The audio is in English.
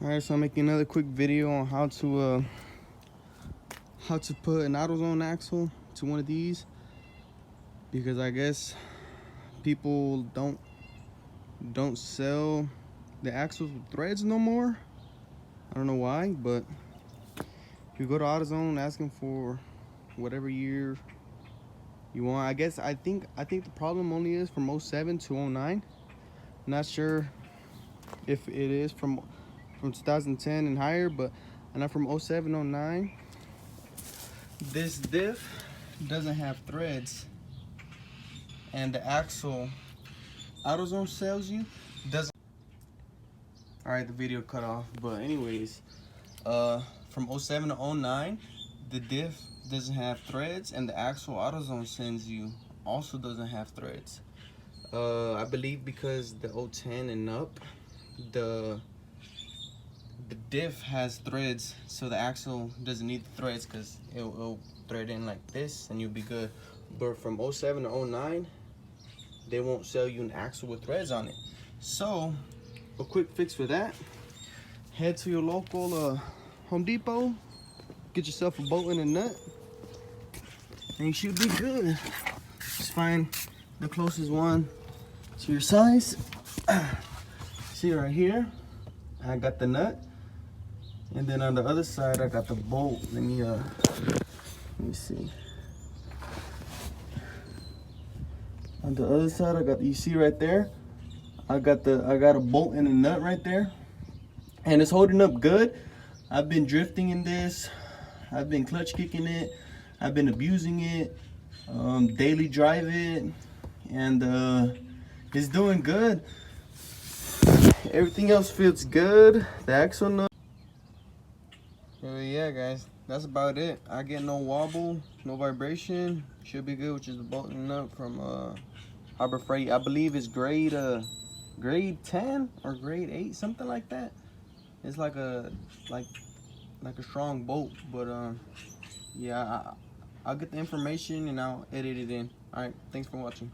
Alright, so I'm making another quick video on how to put an Autozone axle to one of these, because I guess people don't sell the axles with threads no more. I don't know why, but if you go to Autozone asking for whatever year you want, I think the problem only is from 07 to 09. Not sure if it is from 2010 and higher, but not from 07, 09. This diff doesn't have threads, and the axle Autozone sells you doesn't. All right, the video cut off, but anyways, from 07 to 09, the diff doesn't have threads, and the axle Autozone sends you also doesn't have threads. I believe because the 010 and up, the diff has threads, so the axle doesn't need the threads because it'll thread in like this and you'll be good. But from 07 to 09, they won't sell you an axle with threads on it. So a quick fix for that: head to your local Home Depot, get yourself a bolt and a nut, and you should be good. Just find the closest one to your size. See right here, I got the nut, and then on the other side I got the bolt. Let me see. On the other side I got, you see right there, I got a bolt and a nut right there, and it's holding up good. I've been drifting in this, I've been clutch kicking it, I've been abusing it, daily drive it, and it's doing good. Everything else feels good. The axle nut. So yeah, guys, that's about it. I get no wobble, no vibration. Should be good, which is the bolt and nut from Harbor Freight. I believe it's grade 10 or grade 8, something like that. It's like a strong bolt, but yeah, I'll get the information and I'll edit it in. All right, thanks for watching.